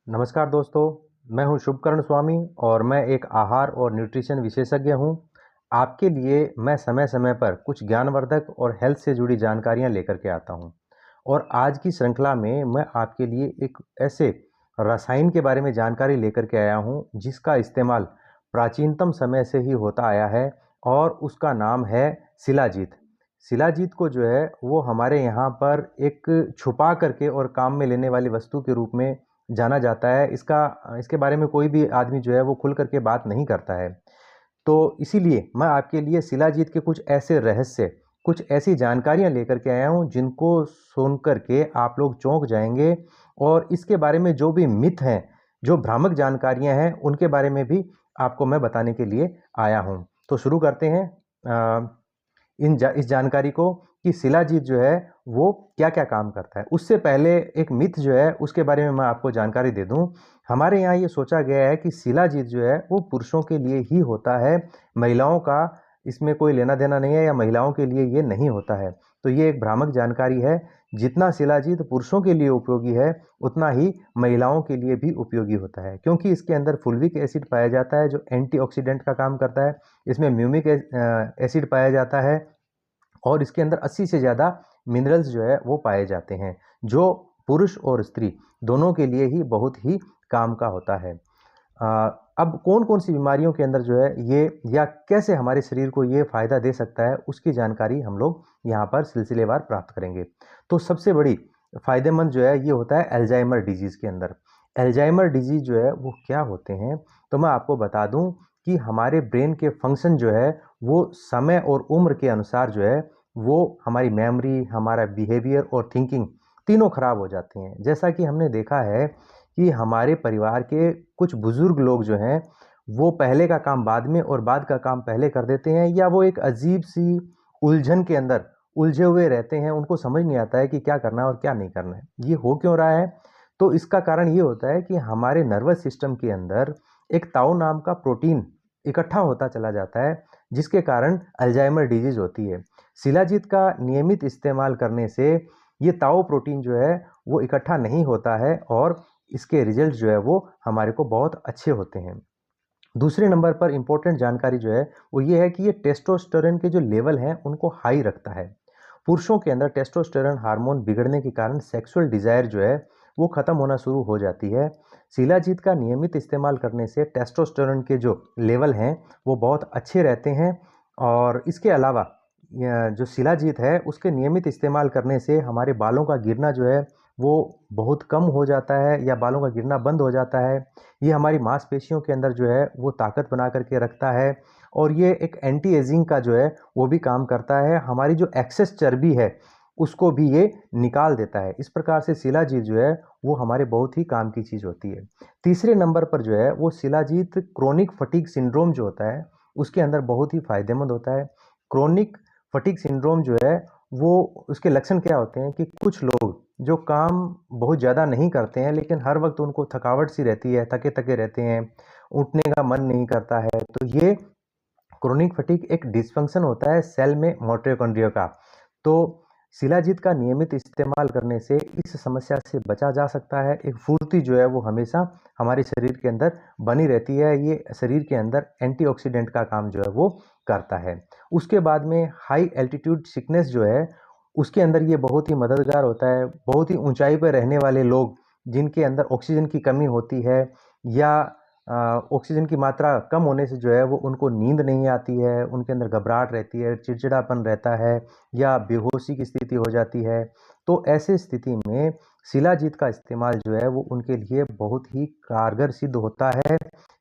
नमस्कार दोस्तों, मैं हूं शुभकर्ण स्वामी और मैं एक आहार और न्यूट्रिशन विशेषज्ञ हूं। आपके लिए मैं समय-समय पर कुछ ज्ञानवर्धक और हेल्थ से जुड़ी जानकारियां लेकर के आता हूं। और आज की श्रृंखला में मैं आपके लिए एक ऐसे रसायन के बारे में जानकारी लेकर के आया हूं, जिसका इस्तेमाल प्राचीनतम समय से ही होता आया है और उसका नाम है शिलाजीत। शिलाजीत को जो है वो हमारे यहाँ पर एक छुपा करके और काम में लेने वाली वस्तु के रूप में जाना जाता है। इसके बारे में कोई भी आदमी जो है वो खुल करके बात नहीं करता है। तो इसीलिए मैं आपके लिए शिलाजीत के कुछ ऐसे रहस्य, कुछ ऐसी जानकारियाँ लेकर के आया हूँ, जिनको सुन कर के आप लोग चौंक जाएँगे और इसके बारे में जो भी मिथ हैं, जो भ्रामक जानकारियाँ हैं, उनके बारे में भी आपको मैं बताने के लिए आया हूँ। तो शुरू करते हैं इस जानकारी को कि शिलाजीत जो है वो क्या-क्या काम करता है। उससे पहले एक मिथ जो है उसके बारे में मैं आपको जानकारी दे दूं। हमारे यहाँ ये सोचा गया है कि शिलाजीत जो है वो पुरुषों के लिए ही होता है, महिलाओं का इसमें कोई लेना देना नहीं है या महिलाओं के लिए ये नहीं होता है। तो ये एक भ्रामक जानकारी है। जितना शिलाजीत पुरुषों के लिए उपयोगी है, उतना ही महिलाओं के लिए भी उपयोगी होता है, क्योंकि इसके अंदर फुल्विक एसिड पाया जाता है जो एंटीऑक्सीडेंट का काम करता है। इसमें म्यूमिक एसिड पाया जाता है और इसके अंदर 80 से ज़्यादा मिनरल्स जो है वो पाए जाते हैं, जो पुरुष और स्त्री दोनों के लिए ही बहुत ही काम का होता है। अब कौन-कौन सी बीमारियों के अंदर जो है ये या कैसे हमारे शरीर को ये फ़ायदा दे सकता है, उसकी जानकारी हम लोग यहाँ पर सिलसिलेवार प्राप्त करेंगे। तो सबसे बड़ी फ़ायदेमंद जो है ये होता है अल्जाइमर डिजीज़ के अंदर। अल्जाइमर डिजीज़ जो है वो क्या होते हैं, तो मैं आपको बता दूँ कि हमारे ब्रेन के फंक्शन जो है वो समय और उम्र के अनुसार जो है वो हमारी मेमोरी, हमारा बिहेवियर और थिंकिंग तीनों खराब हो जाते हैं। जैसा कि हमने देखा है कि हमारे परिवार के कुछ बुजुर्ग लोग जो हैं वो पहले का काम बाद में और बाद का काम पहले कर देते हैं, या वो एक अजीब सी उलझन के अंदर उलझे हुए रहते हैं। उनको समझ नहीं आता है कि क्या करना है और क्या नहीं करना है। ये हो क्यों रहा है? तो इसका कारण ये होता है कि हमारे नर्वस सिस्टम के अंदर एक ताऊ नाम का प्रोटीन इकट्ठा होता चला जाता है, जिसके कारण अल्जाइमर डिजीज होती है। शिलाजीत का नियमित इस्तेमाल करने से ये ताऊ प्रोटीन जो है वो इकट्ठा नहीं होता है और इसके रिजल्ट जो है वो हमारे को बहुत अच्छे होते हैं। दूसरे नंबर पर इंपॉर्टेंट जानकारी जो है वो ये है कि ये टेस्टोस्टेरोन के जो लेवल हैं उनको हाई रखता है। पुरुषों के अंदर टेस्टोस्टेरोन हार्मोन बिगड़ने के कारण सेक्सुअल डिजायर जो है वो खत्म होना शुरू हो जाती है। शिलाजीत का नियमित इस्तेमाल करने से टेस्टोस्टेरोन के जो लेवल हैं वो बहुत अच्छे रहते हैं। और इसके अलावा जो शिलाजीत है उसके नियमित इस्तेमाल करने से हमारे बालों का गिरना जो है वो बहुत कम हो जाता है या बालों का गिरना बंद हो जाता है। ये हमारी मांसपेशियों के अंदर जो है वो ताकत बना करके रखता है और ये एक एंटी एजिंग का जो है वो भी काम करता है। हमारी जो एक्सेस चर्बी है उसको भी ये निकाल देता है। इस प्रकार से शिलाजीत जो है वो हमारे बहुत ही काम की चीज़ होती है। तीसरे नंबर पर जो है वो शिलाजीत क्रोनिक फटीग सिंड्रोम जो होता है उसके अंदर बहुत ही फायदेमंद होता है। क्रोनिक फटीग सिंड्रोम जो है वो उसके लक्षण क्या होते हैं कि कुछ लोग जो काम बहुत ज़्यादा नहीं करते हैं लेकिन हर वक्त उनको थकावट सी रहती है, थके-थके रहते हैं, उठने का मन नहीं करता है। तो ये क्रोनिक फटीग एक डिसफंक्शन होता है सेल में माइटोकॉन्ड्रिया का। तो शिलाजीत का नियमित इस्तेमाल करने से इस समस्या से बचा जा सकता है। एक फुर्ती जो है वो हमेशा हमारे शरीर के अंदर बनी रहती है। ये शरीर के अंदर एंटीऑक्सीडेंट का काम जो है वो करता है। उसके बाद में हाई एल्टीट्यूड सिकनेस जो है उसके अंदर ये बहुत ही मददगार होता है। बहुत ही ऊंचाई पर रहने वाले लोग जिनके अंदर ऑक्सीजन की कमी होती है या ऑक्सीजन की मात्रा कम होने से जो है वो उनको नींद नहीं आती है, उनके अंदर घबराहट रहती है, चिड़चिड़ापन रहता है या बेहोशी की स्थिति हो जाती है। तो ऐसी स्थिति में शिलाजीत का इस्तेमाल जो है वो उनके लिए बहुत ही कारगर सिद्ध होता है।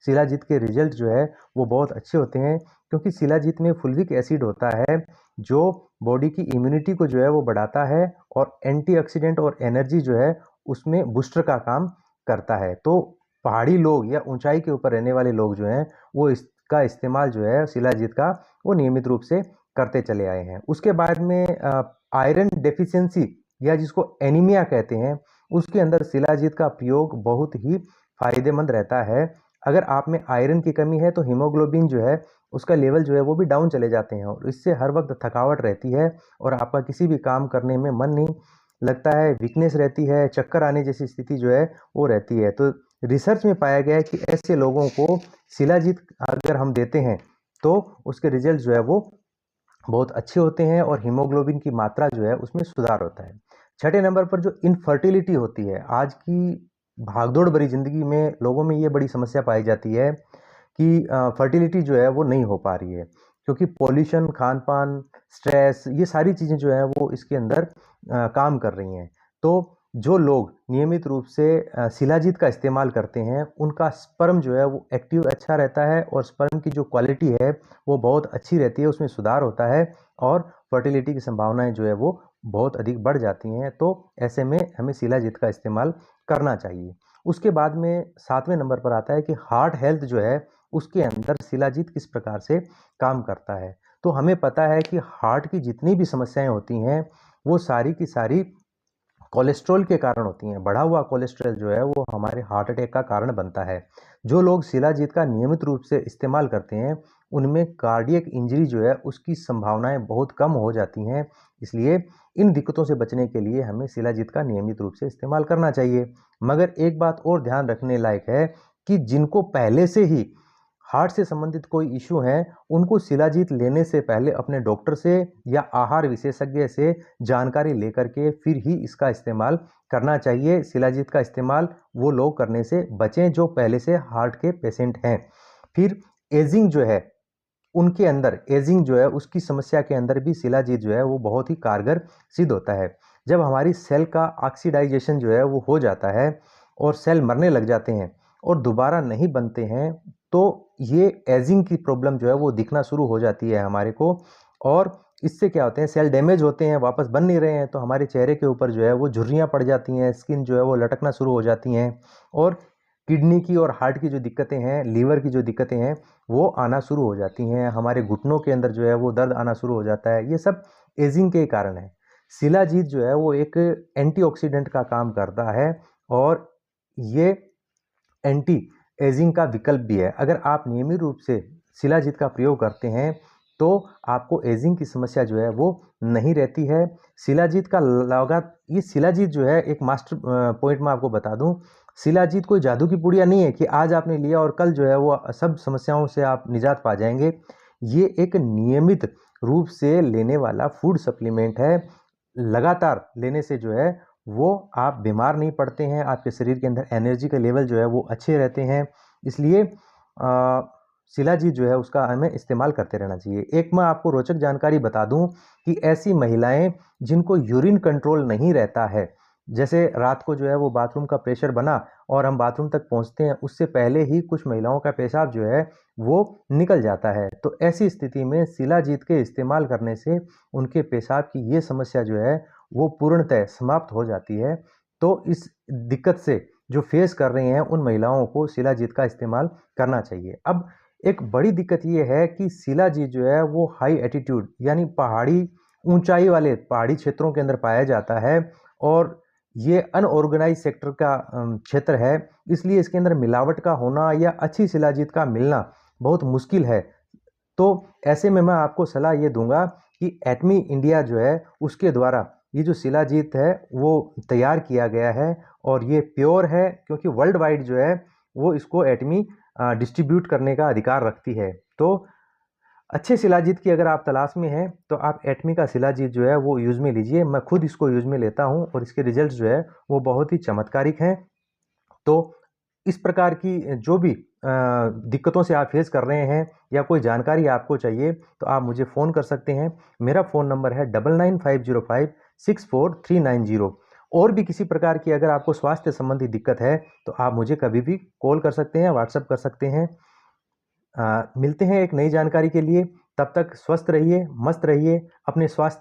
शिलाजीत के रिजल्ट जो है वो बहुत अच्छे होते हैं, क्योंकि शिलाजीत में फुल्विक एसिड होता है जो बॉडी की इम्यूनिटी को जो है वो बढ़ाता है और एंटीऑक्सीडेंट और एनर्जी जो है उसमें बूस्टर का काम करता है। तो पहाड़ी लोग या ऊंचाई के ऊपर रहने वाले लोग जो हैं वो इसका इस्तेमाल जो है शिलाजीत का वो नियमित रूप से करते चले आए हैं। उसके बाद में आयरन डेफिशिएंसी या जिसको एनीमिया कहते हैं उसके अंदर शिलाजीत का प्रयोग बहुत ही फायदेमंद रहता है। अगर आप में आयरन की कमी है तो हीमोग्लोबिन जो है उसका लेवल जो है वो भी डाउन चले जाते हैं और इससे हर वक्त थकावट रहती है और आपका किसी भी काम करने में मन नहीं लगता है, वीकनेस रहती है, चक्कर आने जैसी स्थिति जो है वो रहती है। तो रिसर्च में पाया गया है कि ऐसे लोगों को शिलाजीत अगर हम देते हैं तो उसके रिजल्ट जो है वो बहुत अच्छे होते हैं और हीमोग्लोबिन की मात्रा जो है उसमें सुधार होता है। छठे नंबर पर जो इनफर्टिलिटी होती है, आज की भागदौड़ भरी जिंदगी में लोगों में ये बड़ी समस्या पाई जाती है कि फर्टिलिटी जो है वो नहीं हो पा रही है, क्योंकि पॉल्यूशन, खान पान, स्ट्रेस, ये सारी चीज़ें जो है वो इसके अंदर काम कर रही हैं। तो जो लोग नियमित रूप से शिलाजीत का इस्तेमाल करते हैं उनका स्पर्म जो है वो एक्टिव अच्छा रहता है और स्पर्म की जो क्वालिटी है वो बहुत अच्छी रहती है, उसमें सुधार होता है और फर्टिलिटी की संभावनाएं जो है वो बहुत अधिक बढ़ जाती हैं। तो ऐसे में हमें शिलाजीत का इस्तेमाल करना चाहिए। उसके बाद में 7वें नंबर पर आता है कि हार्ट हेल्थ जो है उसके अंदर शिलाजीत किस प्रकार से काम करता है। तो हमें पता है कि हार्ट की जितनी भी समस्याएं होती हैं वो सारी की सारी कोलेस्ट्रॉल के कारण होती हैं। बढ़ा हुआ कोलेस्ट्रॉल जो है वो हमारे हार्ट अटैक का कारण बनता है। जो लोग शिलाजीत का नियमित रूप से इस्तेमाल करते हैं उनमें कार्डियक इंजरी जो है उसकी संभावनाएं बहुत कम हो जाती हैं। इसलिए इन दिक्कतों से बचने के लिए हमें शिलाजीत का नियमित रूप से इस्तेमाल करना चाहिए। मगर एक बात और ध्यान रखने लायक है कि जिनको पहले से ही हार्ट से संबंधित कोई इशू है उनको शिलाजीत लेने से पहले अपने डॉक्टर से या आहार विशेषज्ञ से जानकारी लेकर के फिर ही इसका इस्तेमाल करना चाहिए। शिलाजीत का इस्तेमाल वो लोग करने से बचें जो पहले से हार्ट के पेशेंट हैं। फिर एजिंग जो है उनके अंदर, एजिंग जो है उसकी समस्या के अंदर भी शिलाजीत जो है वो बहुत ही कारगर सिद्ध होता है। जब हमारी सेल का ऑक्सीडाइजेशन जो है वो हो जाता है और सेल मरने लग जाते हैं और दोबारा नहीं बनते हैं तो ये एजिंग की प्रॉब्लम जो है वो दिखना शुरू हो जाती है हमारे को। और इससे क्या होते हैं, सेल डैमेज होते हैं, वापस बन नहीं रहे हैं तो हमारे चेहरे के ऊपर जो है वो झुर्रियाँ पड़ जाती हैं, स्किन जो है वो लटकना शुरू हो जाती हैं और किडनी की और हार्ट की जो दिक्कतें हैं, लीवर की जो दिक्कतें हैं वो आना शुरू हो जाती हैं। हमारे घुटनों के अंदर जो है वो दर्द आना शुरू हो जाता है। ये सब एजिंग के कारण है। शिलाजीत जो है वो एक एंटीऑक्सीडेंट का काम करता है और ये एंटी एजिंग का विकल्प भी है। अगर आप नियमित रूप से शिलाजीत का प्रयोग करते हैं तो आपको एजिंग की समस्या जो है वो नहीं रहती है। शिलाजीत का ये शिलाजीत जो है एक मास्टर पॉइंट में आपको बता दूं, शिलाजीत कोई जादू की पुड़िया नहीं है कि आज आपने लिया और कल जो है वो सब समस्याओं से आप निजात पा जाएंगे। ये एक नियमित रूप से लेने वाला फूड सप्लीमेंट है। लगातार लेने से जो है वो आप बीमार नहीं पड़ते हैं, आपके शरीर के अंदर एनर्जी के लेवल जो है वो अच्छे रहते हैं। इसलिए शिलाजीत जो है उसका हमें इस्तेमाल करते रहना चाहिए। एक मैं आपको रोचक जानकारी बता दूं कि ऐसी महिलाएं जिनको यूरिन कंट्रोल नहीं रहता है, जैसे रात को जो है वो बाथरूम का प्रेशर बना और हम बाथरूम तक पहुंचते हैं उससे पहले ही कुछ महिलाओं का पेशाब जो है वो निकल जाता है, तो ऐसी स्थिति में शिलाजीत के इस्तेमाल करने से उनके पेशाब की ये समस्या जो है वो पूर्णतः समाप्त हो जाती है। तो इस दिक्कत से जो फेस कर रही हैं उन महिलाओं को शिलाजीत का इस्तेमाल करना चाहिए। अब एक बड़ी दिक्कत ये है कि शिलाजीत जो है वो हाई एटीट्यूड यानी पहाड़ी, ऊंचाई वाले पहाड़ी क्षेत्रों के अंदर पाया जाता है और ये अनऑर्गेनाइज सेक्टर का क्षेत्र है। इसलिए इसके अंदर मिलावट का होना या अच्छी शिलाजीत का मिलना बहुत मुश्किल है। तो ऐसे में मैं आपको सलाह ये दूंगा कि एटमी इंडिया जो है उसके द्वारा ये जो शिलाजीत है वो तैयार किया गया है और ये प्योर है, क्योंकि वर्ल्ड वाइड जो है वो इसको एटमी डिस्ट्रीब्यूट करने का अधिकार रखती है। तो अच्छे शिलाजीत की अगर आप तलाश में हैं तो आप एटमी का शिलाजीत जो है वो यूज़ में लीजिए। मैं खुद इसको यूज़ में लेता हूँ और इसके रिजल्ट जो है वो बहुत ही चमत्कारिक हैं। तो इस प्रकार की जो भी दिक्कतों से आप फेस कर रहे हैं या कोई जानकारी आपको चाहिए तो आप मुझे फ़ोन कर सकते हैं। मेरा फ़ोन नंबर है 9950564390। और भी किसी प्रकार की अगर आपको स्वास्थ्य संबंधी दिक्कत है तो आप मुझे कभी भी कॉल कर सकते हैं, व्हाट्सएप कर सकते हैं। मिलते हैं एक नई जानकारी के लिए, तब तक स्वस्थ रहिए, मस्त रहिए, अपने स्वास्थ्य